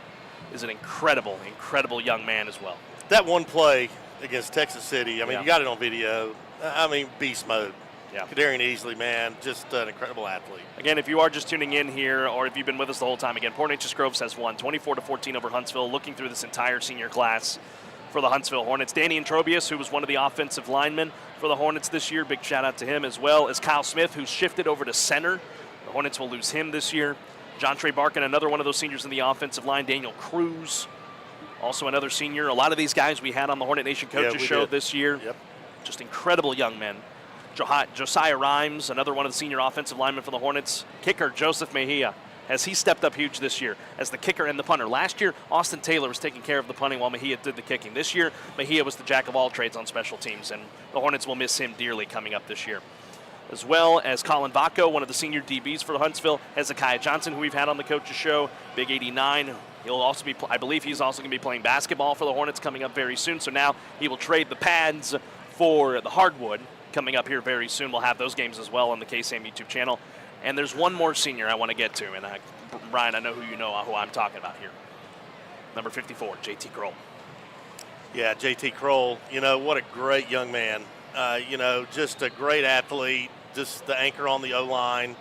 is an incredible, incredible young man as well.
That one play against Texas City, I mean,
Yeah.
you got it on video. I mean, beast mode.
Yeah.
Kadarian Easley, man, just an incredible athlete.
Again, if you are just tuning in here, or if you've been with us the whole time, again, Port Neches-Groves has won 24-14 over Huntsville, looking through this entire senior class for the Huntsville Hornets. Danny Antrobius, who was one of the offensive linemen for the Hornets this year, big shout out to him, as well as Kyle Smith, who's shifted over to center. The Hornets will lose him this year. John Trey Barkin, another one of those seniors in the offensive line. Daniel Cruz, also another senior. A lot of these guys we had on the Hornet Nation Coaches Show this year.
Yep.
Just incredible young men. Josiah Rhymes, another one of the senior offensive linemen for the Hornets. Kicker Joseph Mejia, has he stepped up huge this year as the kicker and the punter. Last year, Austin Taylor was taking care of the punting while Mejia did the kicking. This year, Mejia was the jack of all trades on special teams, and the Hornets will miss him dearly coming up this year. As well as Colin Vaco, one of the senior DBs for Huntsville. Hezekiah Johnson, who we've had on the Coaches Show, Big 89. He'll also be, I believe he's also going to be playing basketball for the Hornets coming up very soon. So now he will trade the pads for the hardwood coming up here very soon. We'll have those games as well on the KSAM YouTube channel. And there's one more senior I want to get to, and Brian, I know who I'm talking about here. Number 54, JT Kroll.
Yeah, JT Kroll, you know, what a great young man. You know, just a great athlete, just the anchor on the O-line.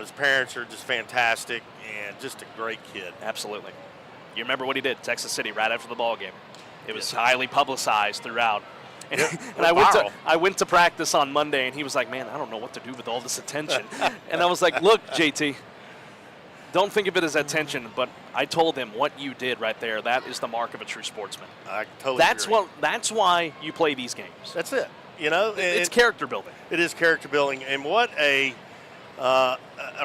His parents are just fantastic, and just a great kid.
Absolutely. You remember what he did, Texas City, right after the ball game. It was highly publicized throughout. And, and I went to practice on Monday, and he was like, man, I don't know what to do with all this attention. And I was like, look, JT, don't think of it as attention, but I told him what you did right there, that is the mark of a true sportsman.
I totally agree.
That's why you play these games.
That's it. You know,
it's character building.
It is character building, and what a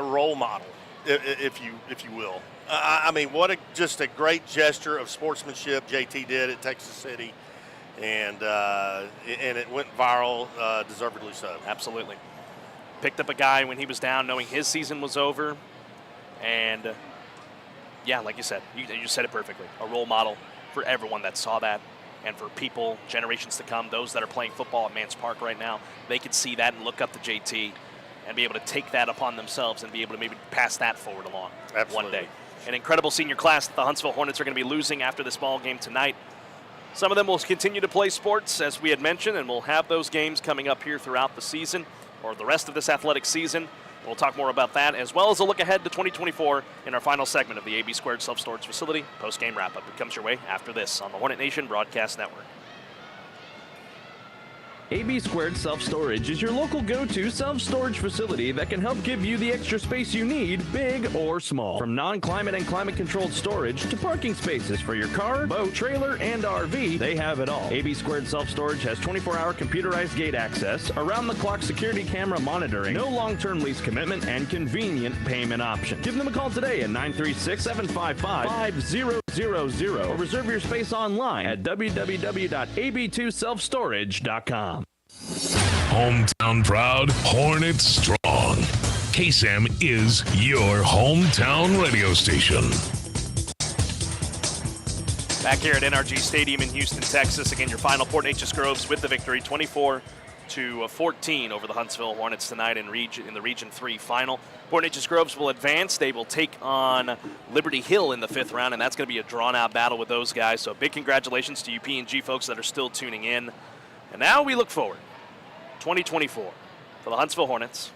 role model, if you will. I mean, what just a great gesture of sportsmanship JT did at Texas City. And it went viral, deservedly so.
Absolutely. Picked up a guy when he was down, knowing his season was over. And yeah, like you said, you said it perfectly. A role model for everyone that saw that, and for people, generations to come, those that are playing football at Mance Park right now, they could see that and look up to JT and be able to take that upon themselves and be able to maybe pass that forward along one day. An incredible senior class that the Huntsville Hornets are going to be losing after this ball game tonight. Some of them will continue to play sports, as we had mentioned, and we'll have those games coming up here throughout the season, or the rest of this athletic season. We'll talk more about that, as well as a look ahead to 2024 in our final segment of the AB Squared Self-Storage Facility post-game wrap-up. It comes your way after this on the Hornet Nation Broadcast Network.
AB Squared Self-Storage is your local go-to self-storage facility that can help give you the extra space you need, big or small. From non-climate and climate-controlled storage to parking spaces for your car, boat, trailer, and RV, they have it all. AB Squared Self-Storage has 24-hour computerized gate access, around-the-clock security camera monitoring, no long-term lease commitment, and convenient payment option. Give them a call today at 936-755-5000 or reserve your space online at www.ab2selfstorage.com.
Hometown proud, Hornet strong. KSAM is your hometown radio station.
Back here at NRG Stadium in Houston, Texas. Again, your final Port Neches-Groves with the victory, 24-14 over the Huntsville Hornets tonight in the Region 3 final. Port Neches-Groves will advance. They will take on Liberty Hill in the 5th round, and that's going to be a drawn-out battle with those guys. So big congratulations to you PNG folks that are still tuning in. And now we look forward. 2024 for the Huntsville Hornets.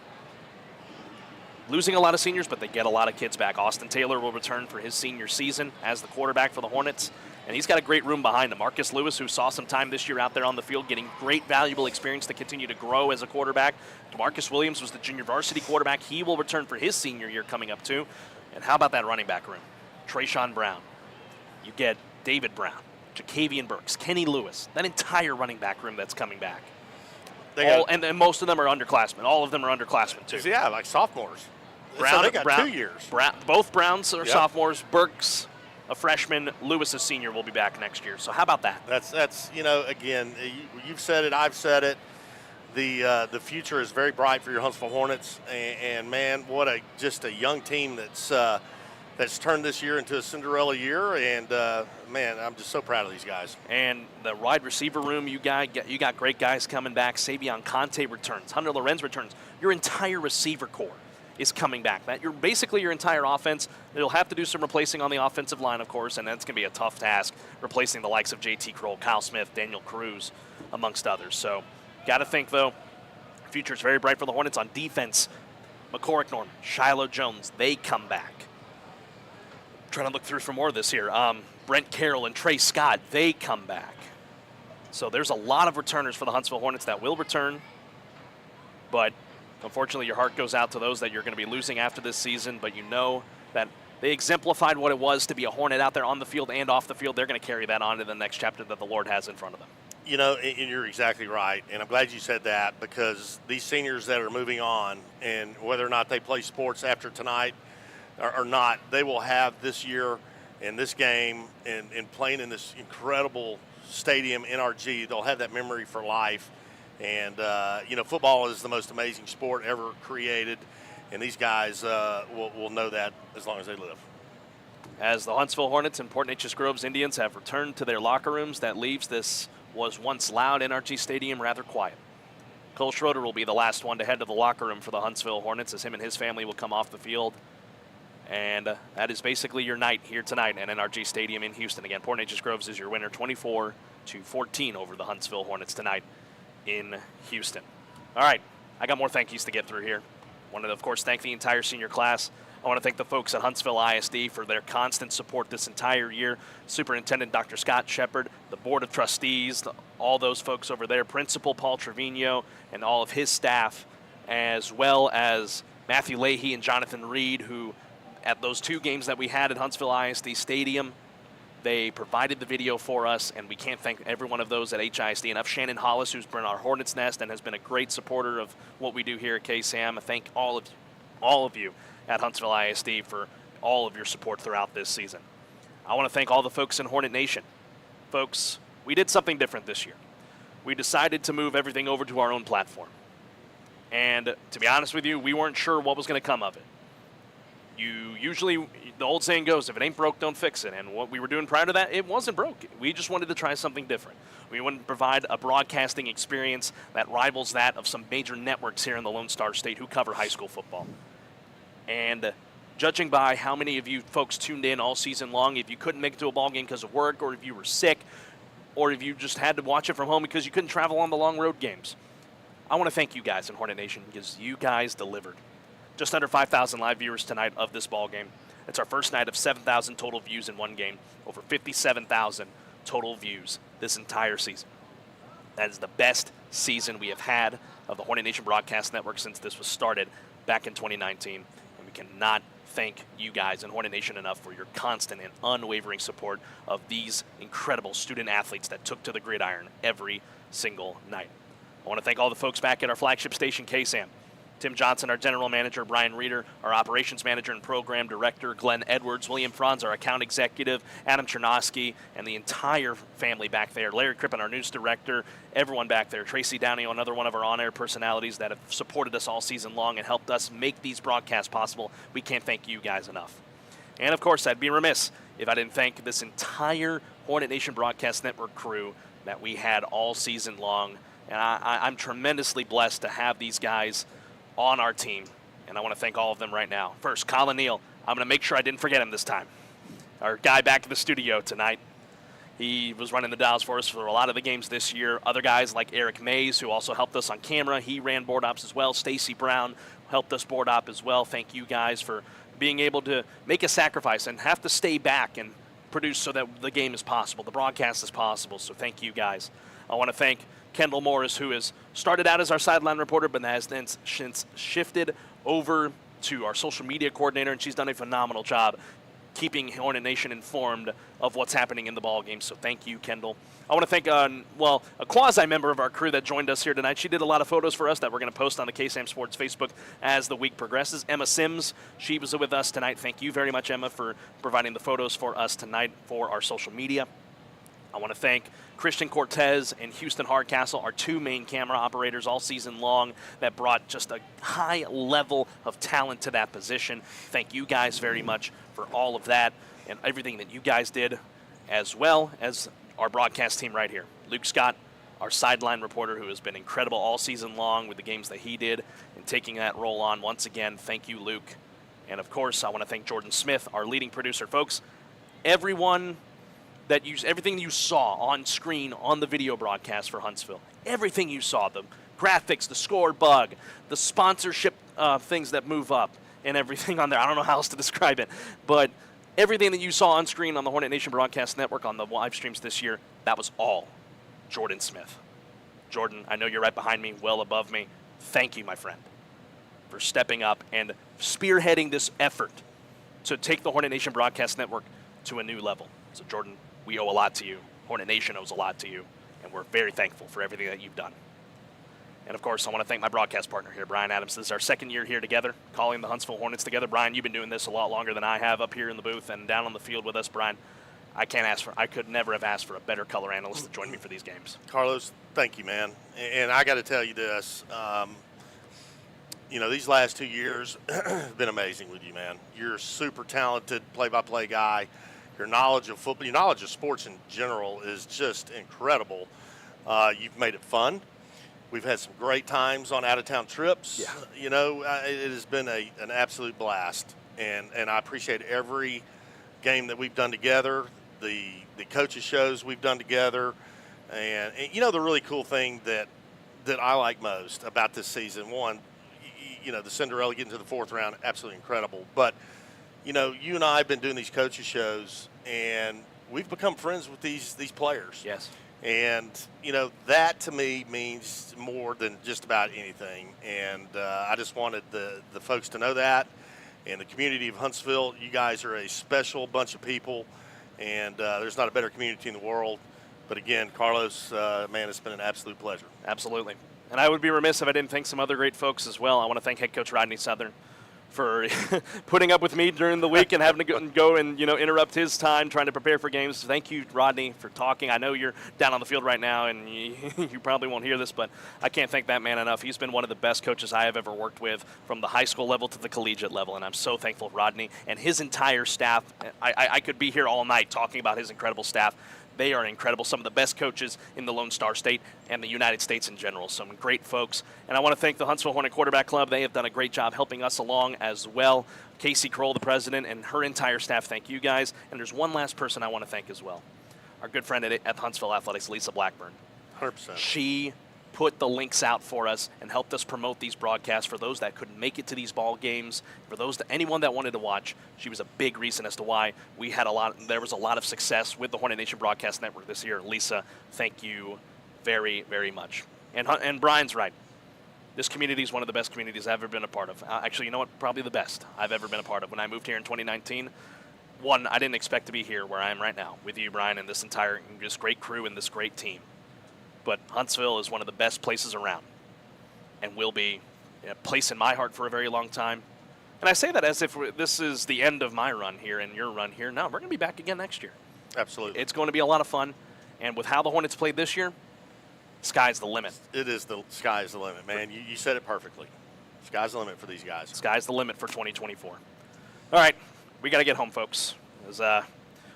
Losing a lot of seniors, but they get a lot of kids back. Austin Taylor will return for his senior season as the quarterback for the Hornets, and he's got a great room behind him. Marcus Lewis, who saw some time this year out there on the field, getting great valuable experience to continue to grow as a quarterback. DeMarcus Williams was the junior varsity quarterback. He will return for his senior year coming up too. And how about that running back room? Trayshawn Brown. You get David Brown, Jacavian Burks, Kenny Lewis, that entire running back room that's coming back. And most of them are underclassmen. All of them are underclassmen, too.
Yeah, like sophomores.
Brown,
so they got
Brown,
2 years.
Both Browns are sophomores. Burks, a freshman. Lewis, a senior, will be back next year. So how about that?
That's again, you've said it, I've said it. The future is very bright for your Huntsville Hornets. And man, what just a young team that's turned this year into a Cinderella year, and man, I'm just so proud of these guys.
And the wide receiver room, you got great guys coming back. Savion Conte returns. Hunter Lorenz returns. Your entire receiver core is coming back. Basically your entire offense. It'll have to do some replacing on the offensive line, of course, and that's going to be a tough task, replacing the likes of JT Kroll, Kyle Smith, Daniel Cruz, amongst others. So, got to think, though, the future is very bright for the Hornets on defense. McCorrick Norman, Shiloh Jones, they come back. Trying to look through for more of this here. Brent Carroll and Trey Scott, they come back. So there's a lot of returners for the Huntsville Hornets that will return. But unfortunately, your heart goes out to those that you're going to be losing after this season. But you know that they exemplified what it was to be a Hornet out there on the field and off the field. They're going to carry that on to the next chapter that the Lord has in front of them.
You know, and you're exactly right. And I'm glad you said that, because these seniors that are moving on, and whether or not they play sports after tonight or not, they will have this year and this game and playing in this incredible stadium, NRG. They'll have that memory for life. And, football is the most amazing sport ever created, and these guys will know that as long as they live.
As the Huntsville Hornets and Port Neches-Groves Indians have returned to their locker rooms, that leaves this was once loud NRG Stadium rather quiet. Cole Schroeder will be the last one to head to the locker room for the Huntsville Hornets, as him and his family will come off the field. And that is basically your night here tonight at NRG Stadium in Houston. Again, Port Neches-Groves is your winner, 24-14 over the Huntsville Hornets tonight in Houston. All right, I got more thank yous to get through here. I want to, of course, thank the entire senior class. I want to thank the folks at Huntsville ISD for their constant support this entire year. Superintendent Dr. Scott Shepard, the Board of Trustees, all those folks over there, Principal Paul Trevino and all of his staff, as well as Matthew Leahy and Jonathan Reed, who at those 2 games that we had at Huntsville ISD Stadium, they provided the video for us, and we can't thank every one of those at HISD enough. Shannon Hollis, who's been our Hornets Nest and has been a great supporter of what we do here at KSAM. I thank all of you at Huntsville ISD for all of your support throughout this season. I want to thank all the folks in Hornet Nation. Folks, we did something different this year. We decided to move everything over to our own platform. And to be honest with you, we weren't sure what was going to come of it. You usually, the old saying goes, if it ain't broke, don't fix it. And what we were doing prior to that, it wasn't broke. We just wanted to try something different. We wanted to provide a broadcasting experience that rivals that of some major networks here in the Lone Star State who cover high school football. And judging by how many of you folks tuned in all season long, if you couldn't make it to a ball game because of work, or if you were sick, or if you just had to watch it from home because you couldn't travel on the long road games, I want to thank you guys in Hornet Nation because you guys delivered. Just under 5,000 live viewers tonight of this ball game. It's our first night of 7,000 total views in one game, over 57,000 total views this entire season. That is the best season we have had of the Hornet Nation Broadcast Network since this was started back in 2019. And we cannot thank you guys in Hornet Nation enough for your constant and unwavering support of these incredible student athletes that took to the gridiron every single night. I want to thank all the folks back at our flagship station, KSAM. Tim Johnson, our general manager, Brian Reeder, our operations manager and program director, Glenn Edwards, William Franz, our account executive, Adam Chernosky, and the entire family back there, Larry Crippen, our news director, everyone back there, Tracy Downey, another one of our on-air personalities that have supported us all season long and helped us make these broadcasts possible. We can't thank you guys enough. And, of course, I'd be remiss if I didn't thank this entire Hornet Nation Broadcast Network crew that we had all season long. And I'm tremendously blessed to have these guys on our team, and I want to thank all of them right now. First, Colin Neal. I'm going to make sure I didn't forget him this time. Our guy back in the studio tonight. He was running the dials for us for a lot of the games this year. Other guys like Eric Mays, who also helped us on camera. He ran board ops as well. Stacy Brown helped us board op as well. Thank you guys for being able to make a sacrifice and have to stay back and produce so that the game is possible, the broadcast is possible. So thank you guys. I want to thank Kendall Morris, who has started out as our sideline reporter, but has then since shifted over to our social media coordinator, and she's done a phenomenal job keeping Hornet Nation informed of what's happening in the ball game. So thank you, Kendall. I want to thank, a quasi-member of our crew that joined us here tonight. She did a lot of photos for us that we're going to post on the KSAM Sports Facebook as the week progresses. Emma Sims, she was with us tonight. Thank you very much, Emma, for providing the photos for us tonight for our social media. I want to thank Christian Cortez and Houston Hardcastle, our two main camera operators all season long that brought just a high level of talent to that position. Thank you guys very much for all of that and everything that you guys did, as well as our broadcast team right here. Luke Scott, our sideline reporter, who has been incredible all season long with the games that he did and taking that role on. Once again, thank you, Luke. And, of course, I want to thank Jordan Smith, our leading producer. Folks, everything you saw on screen on the video broadcast for Huntsville, everything you saw, the graphics, the score bug, the sponsorship things that move up, and everything on there. I don't know how else to describe it, but everything that you saw on screen on the Hornet Nation Broadcast Network on the live streams this year, that was all Jordan Smith. Jordan, I know you're right behind me, well above me. Thank you, my friend, for stepping up and spearheading this effort to take the Hornet Nation Broadcast Network to a new level. So, Jordan, we owe a lot to you. Hornet Nation owes a lot to you, and we're very thankful for everything that you've done. And, of course, I want to thank my broadcast partner here, Brian Adams. This is our second year here together, calling the Huntsville Hornets together. Brian, you've been doing this a lot longer than I have up here in the booth and down on the field with us. Brian, I could never have asked for a better color analyst to join me for these games.
Carlos, thank you, man. And I got to tell you this, these last 2 years have been amazing with you, man. You're a super talented play-by-play guy. Your knowledge of football, your knowledge of sports in general is just incredible. You've made it fun. We've had some great times on out-of-town trips. Yeah. It has been an absolute blast. And I appreciate every game that we've done together, the coaches shows we've done together. And the really cool thing that I like most about this season, one, the Cinderella getting to the fourth round, absolutely incredible. But you and I have been doing these coaches shows, and we've become friends with these players.
Yes.
And, that to me means more than just about anything. And I just wanted the folks to know that. And the community of Huntsville, you guys are a special bunch of people, and there's not a better community in the world. But, again, Carlos, man, it's been an absolute pleasure.
Absolutely. And I would be remiss if I didn't thank some other great folks as well. I want to thank head coach Rodney Southern for putting up with me during the week and having to go and interrupt his time trying to prepare for games. Thank you, Rodney, for talking. I know you're down on the field right now, and you probably won't hear this, but I can't thank that man enough. He's been one of the best coaches I have ever worked with, from the high school level to the collegiate level, and I'm so thankful, Rodney, and his entire staff. I could be here all night talking about his incredible staff. They are incredible, some of the best coaches in the Lone Star State and the United States in general. Some great folks. And I want to thank the Huntsville Hornet Quarterback Club. They have done a great job helping us along as well. Casey Kroll, the president, and her entire staff, thank you guys. And there's one last person I want to thank as well. Our good friend at Huntsville Athletics, Lisa Blackburn.
100%.
She put the links out for us and helped us promote these broadcasts for those that couldn't make it to these ball games, for anyone that wanted to watch. She was a big reason as to why there was a lot of success with the Hornet Nation Broadcast Network this year. Lisa, thank you very, very much. And Brian's right. This community is one of the best communities I've ever been a part of. Actually, you know what? Probably the best I've ever been a part of. When I moved here in 2019, I didn't expect to be here where I am right now with you, Brian, and this great crew and this great team. But Huntsville is one of the best places around and will be a place in my heart for a very long time. And I say that as if this is the end of my run here and your run here. No, we're going to be back again next year.
Absolutely.
It's going to be a lot of fun. And with how the Hornets played this year, sky's the limit.
It is the sky's the limit, man. You said it perfectly. Sky's the limit for these guys.
Sky's the limit for 2024. All right, we got to get home, folks. As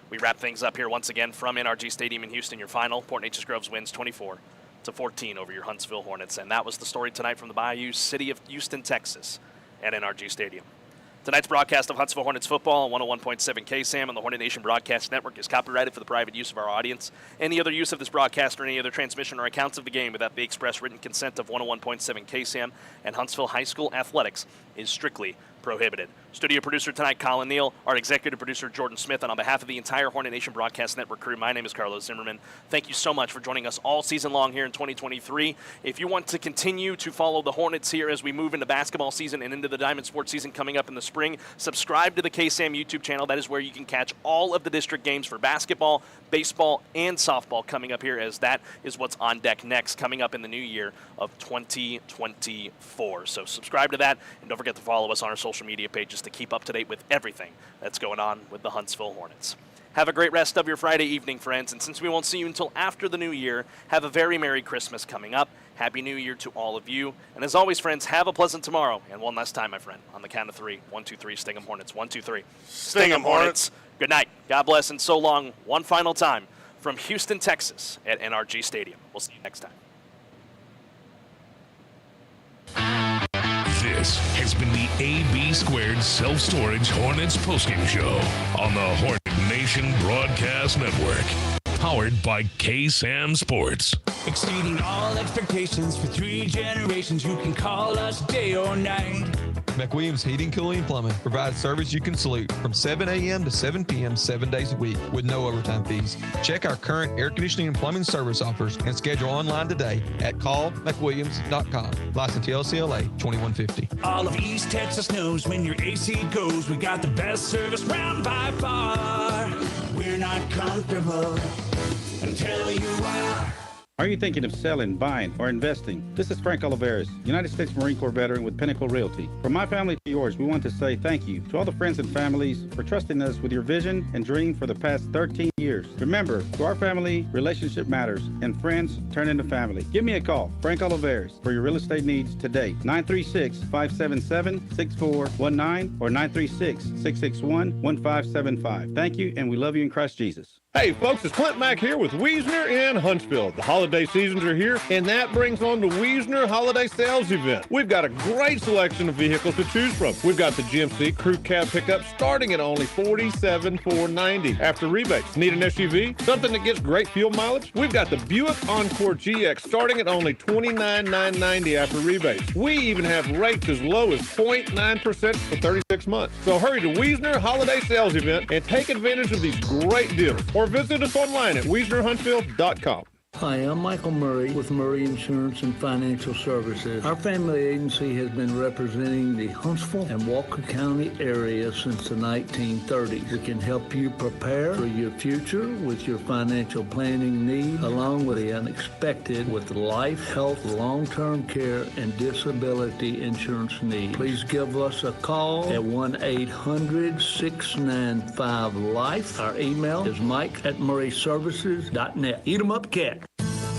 we wrap things up here once again from NRG Stadium in Houston. Your final, Port Neches-Groves wins 24-14 over your Huntsville Hornets. And that was the story tonight from the Bayou City of Houston, Texas at NRG Stadium. Tonight's broadcast of Huntsville Hornets football on 101.7 KSAM and the Hornet Nation Broadcast Network is copyrighted for the private use of our audience. Any other use of this broadcast or any other transmission or accounts of the game without the express written consent of 101.7 KSAM and Huntsville High School Athletics is strictly prohibited. Studio producer tonight, Colin Neal. Our executive producer, Jordan Smith. And on behalf of the entire Hornet Nation Broadcast Network crew, my name is Carlos Zimmermann. Thank you so much for joining us all season long here in 2023. If you want to continue to follow the Hornets here as we move into basketball season and into the Diamond Sports season coming up in the spring, subscribe to the KSAM YouTube channel. That is where you can catch all of the district games for basketball, baseball, and softball coming up here, as that is what's on deck next coming up in the new year of 2024. So subscribe to that, and don't forget to follow us on our social media pages to keep up to date with everything that's going on with the Huntsville Hornets. Have a great rest of your Friday evening, friends, and since we won't see you until after the new year, have a very Merry Christmas coming up. Happy New Year to all of you. And as always, friends, have a pleasant tomorrow. And one last time, my friend, on the count of three. 1, 2, 3, Sting 'em Hornets. 1, 2, 3.
Sting 'em Hornets.
Good night. God bless and so long. One final time from Houston, Texas at NRG Stadium. We'll see you next time.
This has been the AB Squared Self-Storage Hornets postgame show on the Hornet Nation Broadcast Network. Powered by KSAM Sports.
Exceeding all expectations for 3 generations. You can call us day or night.
McWilliams Heating, Cooling, and Plumbing provides service you can salute from 7 a.m. to 7 p.m. 7 days a week with no overtime fees. Check our current air conditioning and plumbing service offers and schedule online today at callmcwilliams.com. License TLCLA 2150.
All of East Texas knows when your AC goes, we got the best service round by far. We're not comfortable until you are.
Are you thinking of selling, buying, or investing? This is Frank Oliveris, United States Marine Corps veteran with Pinnacle Realty. From my family to yours, we want to say thank you to all the friends and families for trusting us with your vision and dream for the past 13 years. Remember, to our family, relationship matters, and friends turn into family. Give me a call, Frank Oliveris, for your real estate needs today. 936-577-6419 or 936-661-1575. Thank you, and we love you in Christ Jesus.
Hey folks, it's Clint Mack here with Wiesner in Huntsville. The holiday seasons are here, and that brings on the Wiesner Holiday Sales Event. We've got a great selection of vehicles to choose from. We've got the GMC Crew Cab pickup starting at only $47,490 after rebates. Need an SUV? Something that gets great fuel mileage? We've got the Buick Encore GX starting at only $29,990 after rebates. We even have rates as low as 0.9% for 36 months. So hurry to Wiesner Holiday Sales Event and take advantage of these great deals. Or visit us online at WiesnerHuntsville.com.
Hi, I'm Michael Murray with Murray Insurance and Financial Services. Our family agency has been representing the Huntsville and Walker County area since the 1930s. We can help you prepare for your future with your financial planning needs, along with the unexpected with life, health, long-term care, and disability insurance needs. Please give us a call at 1-800-695-LIFE. Our email is mike@murrayservices.net. Eat 'em up, cat.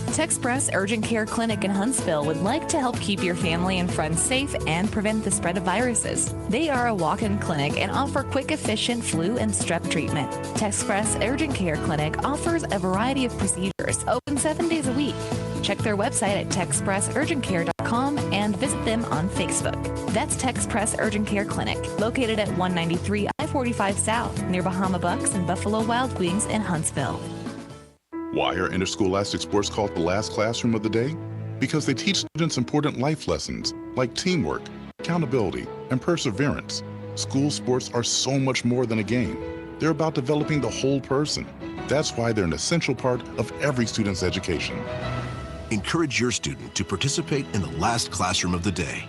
TxhsfB Urgent Care Clinic in Huntsville would like to help keep your family and friends safe and prevent the spread of viruses. They are a walk-in clinic and offer quick, efficient flu and strep treatment. TxhsfB Urgent Care Clinic offers a variety of procedures, open 7 days a week. Check their website at txhsfburgentcare.com and visit them on Facebook. That's TxhsfB Urgent Care Clinic, located at 193 I-45 South, near Bahama Bucks and Buffalo Wild Wings in Huntsville.
Why are interscholastic sports called the last classroom of the day? Because they teach students important life lessons like teamwork, accountability, and perseverance. School sports are so much more than a game. They're about developing the whole person. That's why they're an essential part of every student's education.
Encourage your student to participate in the last classroom of the day.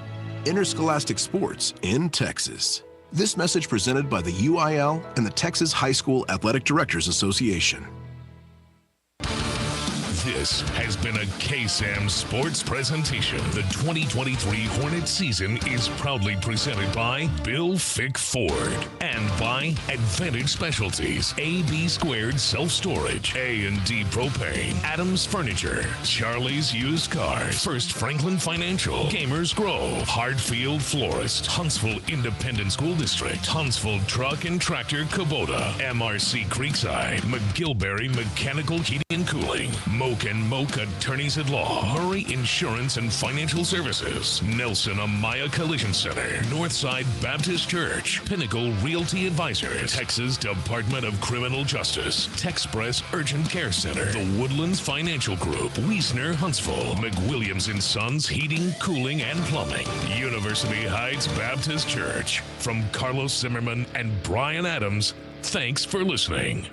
Interscholastic sports in Texas. This message presented by the UIL and the Texas High School Athletic Directors Association.
This has been a KSAM Sports presentation. The 2023 Hornet season is proudly presented by Bill Fick Ford and by Advantage Specialties, AB Squared Self-Storage, A&D Propane, Adams Furniture, Charlie's Used Cars, First Franklin Financial, Gamers Grove, Hartfield Florist, Huntsville Independent School District, Huntsville Truck and Tractor Kubota, MRC Creekside, McGilberry Mechanical Heating and Cooling, Moke and Moke Attorneys at Law, Murray Insurance and Financial Services, Nelson Amaya Collision Center, Northside Baptist Church, Pinnacle Realty Advisors, Texas Department of Criminal Justice, TxhsfB Urgent Care Center, The Woodlands Financial Group, Wiesner Huntsville, McWilliams & Sons Heating, Cooling, and Plumbing, University Heights Baptist Church. From Carlos Zimmermann and Brian Adams, thanks for listening.